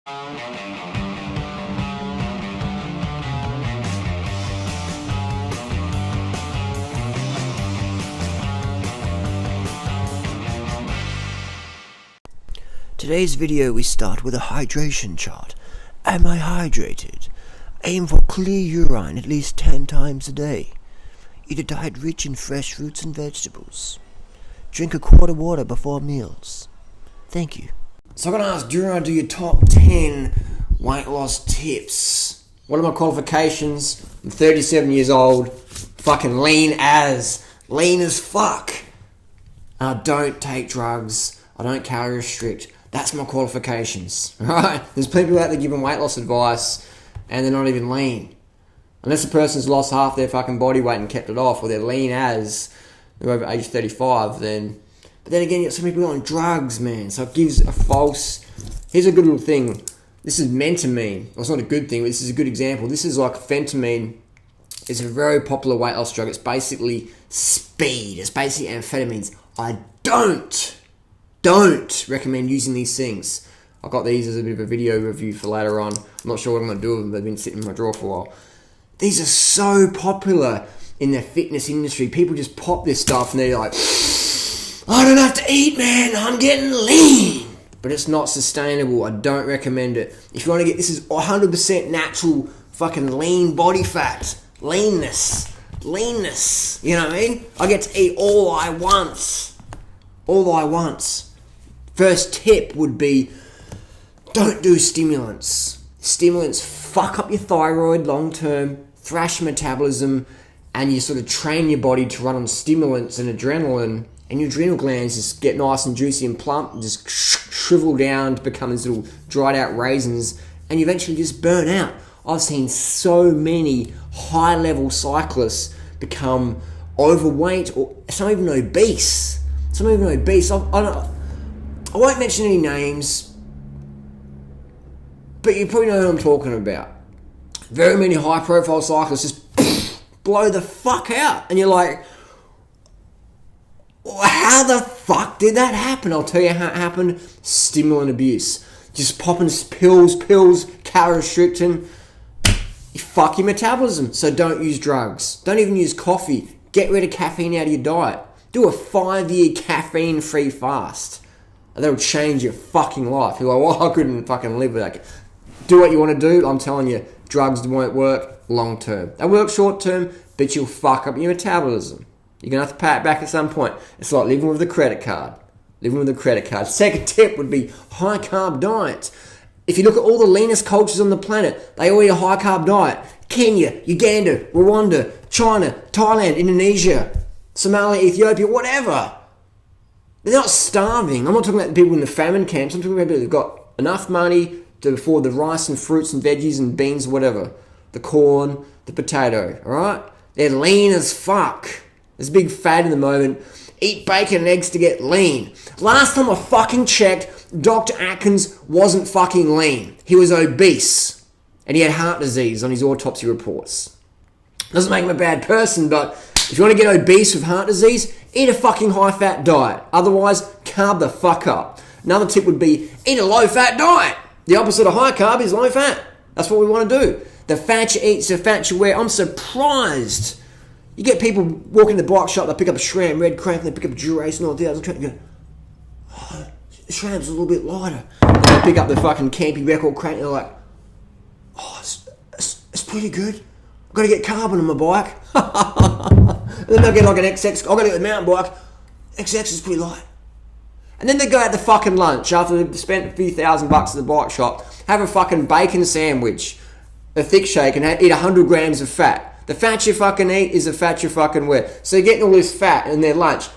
Today's video we start with a hydration chart. Am I hydrated? Aim for clear urine at least 10 times a day. Eat a diet rich in fresh fruits and vegetables. Drink a quart of water before meals. Thank you. So I'm going to ask, do you want to do your top 10 weight loss tips? What are my qualifications? I'm 37 years old. Fucking lean as fuck. I don't take drugs. I don't calorie restrict. That's my qualifications, right? There's people out there giving weight loss advice and they're not even lean. Unless the person's lost half their fucking body weight and kept it off, or they're lean as they're over age 35, then... But then again, you got so many people on drugs, man. So it gives a false... Here's a good little thing. This is mentamine. Well, it's not a good thing, but this is a good example. This is like phentamine. It's a very popular weight loss drug. It's basically speed. It's basically amphetamines. I don't recommend using these things. I got these as a bit of a video review for later on. I'm not sure what I'm going to do with them. They've been sitting in my drawer for a while. These are so popular in the fitness industry. People just pop this stuff and they're like, I don't have to eat, man. I'm getting lean. But it's not sustainable. I don't recommend it. If you want to get, this is 100% natural fucking lean body fat. Leanness. You know what I mean? I get to eat all I want. First tip would be, don't do stimulants. Stimulants fuck up your thyroid long term, thrash metabolism, and you sort of train your body to run on stimulants and adrenaline, and your adrenal glands just get nice and juicy and plump and just shrivel down to become these little dried out raisins, and you eventually just burn out. I've seen so many high level cyclists become overweight, or some even obese. I won't mention any names, but you probably know who I'm talking about. Very many high-profile cyclists just blow the fuck out, and you're like, how the fuck did that happen? I'll tell you how it happened. Stimulant abuse. Just popping pills, calorie restricting. You fuck your metabolism, so don't use drugs. Don't even use coffee. Get rid of caffeine out of your diet. Do a 5-year caffeine-free fast. That'll change your fucking life. You're like, well, I couldn't fucking live with that. Do what you want to do. I'm telling you, drugs won't work long term. They work short term, but you'll fuck up your metabolism. You're going to have to pay it back at some point. It's like living with a credit card. Second tip would be high-carb diet. If you look at all the leanest cultures on the planet, they all eat a high-carb diet. Kenya, Uganda, Rwanda, China, Thailand, Indonesia, Somalia, Ethiopia, whatever. They're not starving. I'm not talking about the people in the famine camps. I'm talking about people who've got enough money to afford the rice and fruits and veggies and beans, whatever. The corn, the potato, alright? They're lean as fuck. There's a big fad in the moment. Eat bacon and eggs to get lean. Last time I fucking checked, Dr. Atkins wasn't fucking lean. He was obese. And he had heart disease on his autopsy reports. Doesn't make him a bad person, but if you want to get obese with heart disease, eat a fucking high-fat diet. Otherwise, carb the fuck up. Another tip would be, eat a low-fat diet. The opposite of high-carb is low-fat. That's what we want to do. The fat you eat is the fat you wear. I'm surprised. You get people walking to the bike shop, they pick up a SRAM Red Crank, they pick up a Dura-Ace and all that, and go, oh, the SRAM's a little bit lighter. And they pick up the fucking Campy Record Crank, and they're like, oh, it's pretty good. I've got to get carbon on my bike. And then they'll get like an XX. I've got to get a mountain bike. XX is pretty light. And then they go out to fucking lunch after they've spent a few $1,000 at the bike shop, have a fucking bacon sandwich, a thick shake, and eat 100 grams of fat. The fat you fucking eat is the fat you fucking wear. So you're getting all this fat in their lunch,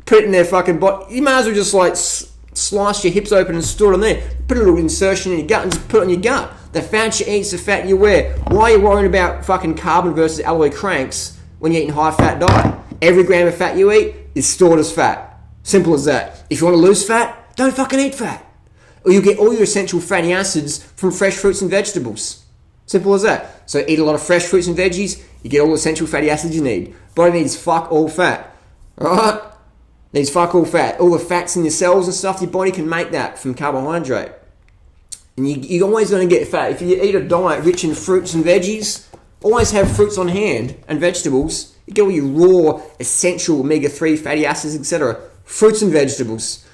put it in their fucking body. You might as well just like slice your hips open and store it on there. Put a little insertion in your gut and just put it on your gut. The fat you eat is the fat you wear. Why are you worrying about fucking carbon versus alloy cranks when you're eating high-fat diet? Every gram of fat you eat is stored as fat. Simple as that. If you want to lose fat, don't fucking eat fat. Or you'll get all your essential fatty acids from fresh fruits and vegetables. Simple as that. So eat a lot of fresh fruits and veggies, you get all the essential fatty acids you need. Body needs fuck all fat. Alright? Needs fuck all fat. All the fats in your cells and stuff, your body can make that from carbohydrate. And you're always going to get fat. If you eat a diet rich in fruits and veggies, always have fruits on hand and vegetables. You get all your raw, essential omega-3 fatty acids, etc. Fruits and vegetables.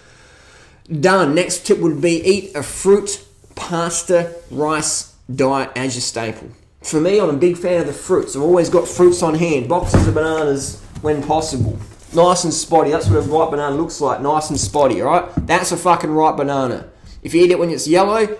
Done. Next tip would be eat a fruit, pasta, rice diet as your staple. For me, I'm a big fan of the fruits. I've always got fruits on hand. Boxes of bananas when possible. Nice and spotty. That's what a ripe banana looks like. Nice and spotty, alright? That's a fucking ripe banana. If you eat it when it's yellow,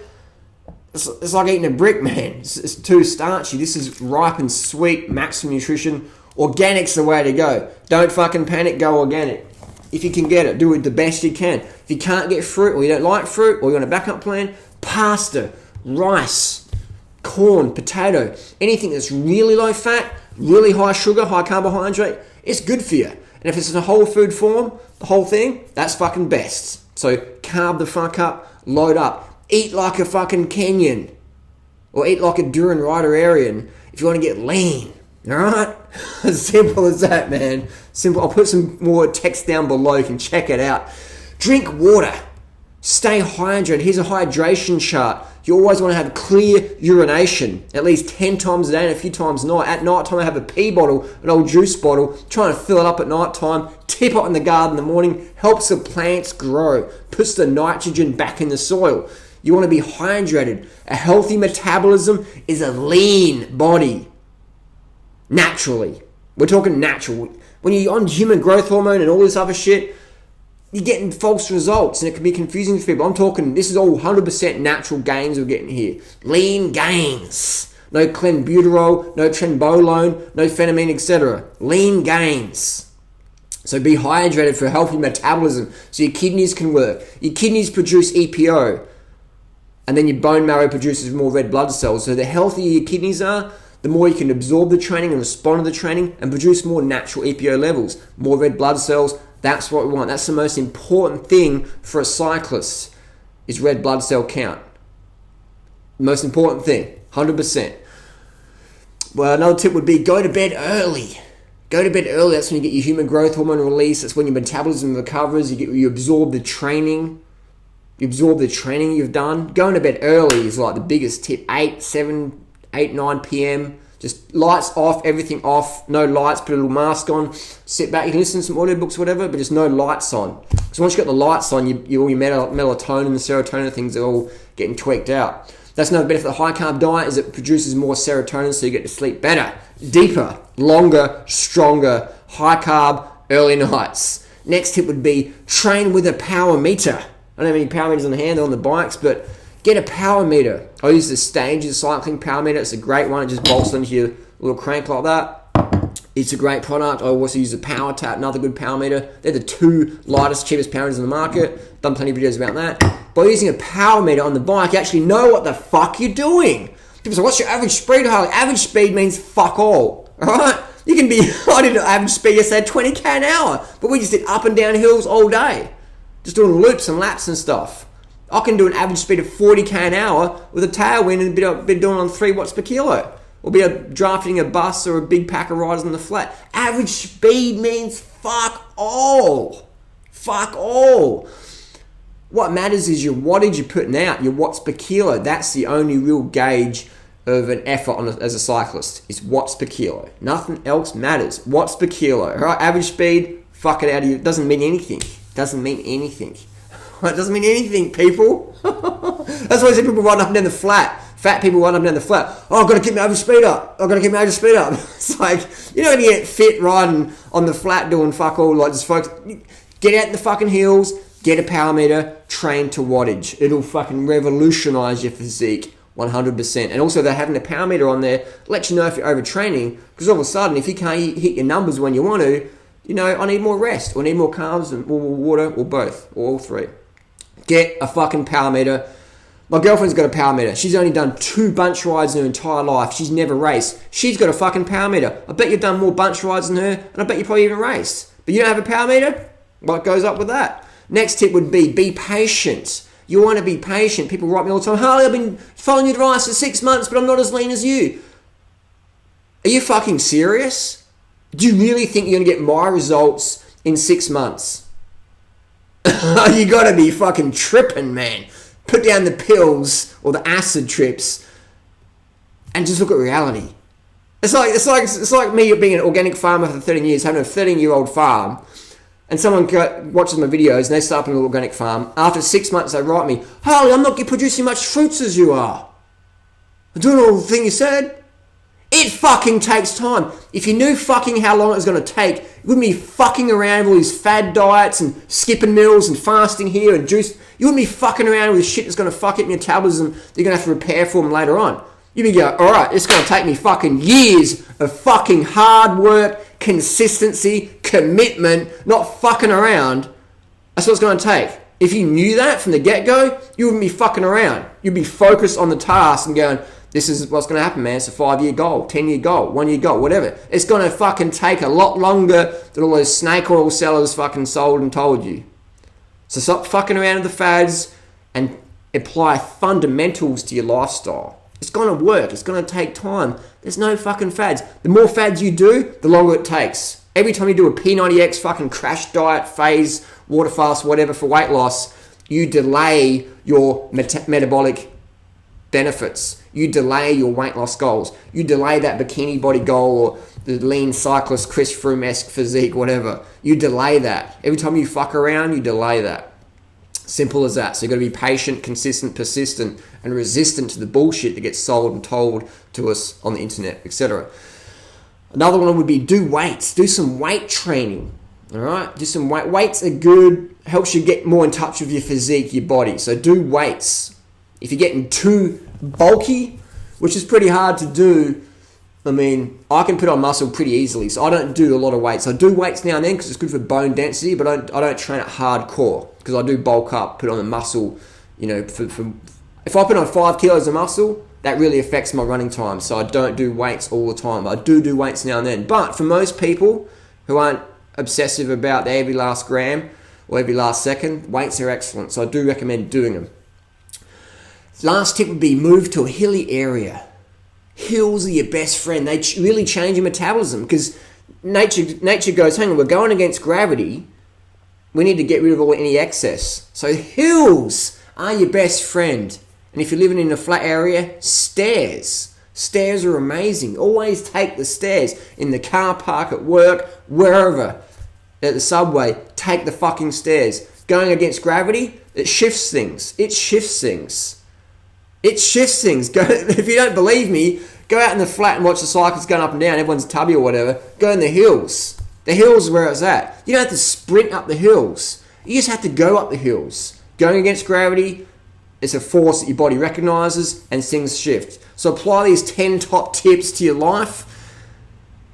it's like eating a brick, man. It's too starchy. This is ripe and sweet, maximum nutrition. Organic's the way to go. Don't fucking panic, go organic. If you can get it, do it the best you can. If you can't get fruit, or you don't like fruit, or you're on a backup plan, pasta, rice, corn, potato, anything that's really low fat, really high sugar, high carbohydrate, it's good for you. And if it's in a whole food form, the whole thing, that's fucking best. So carb the fuck up, load up. Eat like a fucking Kenyan. Or eat like a Duran Rider Aryan if you want to get lean. Alright? As simple as that, man. Simple. I'll put some more text down below. You can check it out. Drink water. Stay hydrated. Here's a hydration chart. You always want to have clear urination. At least 10 times a day and a few times a night. At night time, I have a pee bottle, an old juice bottle. Try and fill it up at night time. Tip it in the garden in the morning. Helps the plants grow. Puts the nitrogen back in the soil. You want to be hydrated. A healthy metabolism is a lean body. Naturally. We're talking natural. When you're on human growth hormone and all this other shit, you're getting false results and it can be confusing for people. I'm talking, this is all 100% natural gains we're getting here. Lean gains. No clenbuterol, no trenbolone, no phenamine, etc. Lean gains. So be hydrated for a healthy metabolism so your kidneys can work. Your kidneys produce EPO. And then your bone marrow produces more red blood cells. So the healthier your kidneys are, the more you can absorb the training and respond to the training and produce more natural EPO levels. More red blood cells, that's what we want. That's the most important thing for a cyclist, is red blood cell count. Most important thing, 100%. Well, another tip would be go to bed early. Go to bed early, that's when you get your human growth hormone release. That's when your metabolism recovers, you absorb the training. You absorb the training you've done. Going to bed early is like the biggest tip. 9 p.m. Just lights off, everything off. No lights, put a little mask on. Sit back. You can listen to some audiobooks, whatever, but just no lights on. Because once you've got the lights on, all your melatonin and the serotonin things are all getting tweaked out. That's another benefit of the high carb diet, is it produces more serotonin so you get to sleep better, deeper, longer, stronger, high carb, early nights. Next tip would be train with a power meter. I don't have any power meters on the hand, they're on the bikes, but get a power meter. I use the Stages cycling power meter. It's a great one. It just bolts onto your little crank like that. It's a great product. I also use the Power Tap, another good power meter. They're the two lightest, cheapest power meters in the market. Done plenty of videos about that. By using a power meter on the bike, you actually know what the fuck you're doing. People say, what's your average speed, Harley? Average speed means fuck all. Alright? You can be, I did an average speed yesterday, 20k an hour. But we just did up and down hills all day. Just doing loops and laps and stuff. I can do an average speed of 40k an hour with a tailwind and be doing on 3 watts per kilo. Or be drafting a bus or a big pack of riders on the flat. Average speed means fuck all. Fuck all. What matters is your wattage you're putting out, your watts per kilo. That's the only real gauge of an effort as a cyclist, is watts per kilo. Nothing else matters. Watts per kilo. Right? Average speed, fuck it out of you. It doesn't mean anything. Doesn't mean anything. It doesn't mean anything, people. That's why I say people riding up and down the flat. Fat people riding up and down the flat. Oh, I've got to keep my average speed up. I've got to keep my average speed up. It's like, you don't get fit riding on the flat doing fuck all, like just focus. Get out in the fucking hills, get a power meter, train to wattage. It'll fucking revolutionize your physique 100%. And also, they're having a power meter on there, let you know if you're overtraining, because all of a sudden, if you can't hit your numbers when you want to, you know, I need more rest, or I need more carbs, or more water, or both, or all three. Get a fucking power meter. My girlfriend's got a power meter. She's only done 2 bunch rides in her entire life. She's never raced. She's got a fucking power meter. I bet you've done more bunch rides than her, and I bet you probably even raced. But you don't have a power meter? What goes up with that? Next tip would be patient. You want to be patient. People write me all the time, Harley, I've been following your advice for 6 months, but I'm not as lean as you. Are you fucking serious? Do you really think you're going to get my results in 6 months? You gotta be fucking tripping, man. Put down the pills or the acid trips and just look at reality. It's like me being an organic farmer for 13 years, having a 13-year-old farm, and someone watches my videos and they start up an organic farm. After 6 months, they write me, Harley, I'm not producing much fruits as you are. I'm doing all the thing you said. It fucking takes time. If you knew fucking how long it was going to take, you wouldn't be fucking around with all these fad diets and skipping meals and fasting here and juice. You wouldn't be fucking around with shit that's going to fuck up your metabolism that you're going to have to repair for them later on. You'd be going, alright, it's going to take me fucking years of fucking hard work, consistency, commitment, not fucking around. That's what it's going to take. If you knew that from the get-go, you wouldn't be fucking around. You'd be focused on the task and going, this is what's going to happen, man. It's a 5-year goal, 10-year goal, 1-year goal, whatever. It's going to fucking take a lot longer than all those snake oil sellers fucking sold and told you. So stop fucking around with the fads and apply fundamentals to your lifestyle. It's going to work. It's going to take time. There's no fucking fads. The more fads you do, the longer it takes. Every time you do a P90X fucking crash diet, phase, water fast, whatever for weight loss, you delay your metabolic benefits. You delay your weight loss goals. You delay that bikini body goal or the lean cyclist Chris Froome-esque physique, whatever. You delay that. Every time you fuck around, you delay that. Simple as that. So you've got to be patient, consistent, persistent, and resistant to the bullshit that gets sold and told to us on the internet, etc. Another one would be do weights. Do some weight training. All right? Do some weight. Weights are good. Helps you get more in touch with your physique, your body. So do weights. If you're getting too bulky, which is pretty hard to do, I mean, I can put on muscle pretty easily, so I don't do a lot of weights. I do weights now and then because it's good for bone density, but I don't train it hardcore because I do bulk up, put on the muscle, you know, if I put on 5 kilos of muscle, that really affects my running time, so I don't do weights all the time. I do weights now and then, but for most people who aren't obsessive about their every last gram or every last second, weights are excellent, so I do recommend doing them. Last tip would be move to a hilly area. Hills are your best friend. They really change your metabolism because nature goes, hang on, we're going against gravity. We need to get rid of any excess. So hills are your best friend. And if you're living in a flat area, stairs. Stairs are amazing. Always take the stairs. In the car park, at work, wherever. At the subway, take the fucking stairs. Going against gravity, it shifts things. It shifts things. If you don't believe me, go out in the flat and watch the cyclists going up and down. Everyone's tubby or whatever. Go in the hills. The hills are where it's at. You don't have to sprint up the hills. You just have to go up the hills. Going against gravity, it's a force that your body recognizes and things shift. So apply these 10 top tips to your life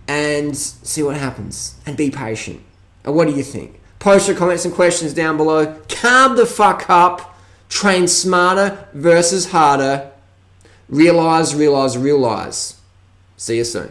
and see what happens. And be patient. And what do you think? Post your comments and questions down below. Calm the fuck up. Train smarter versus harder. Realize. See you soon.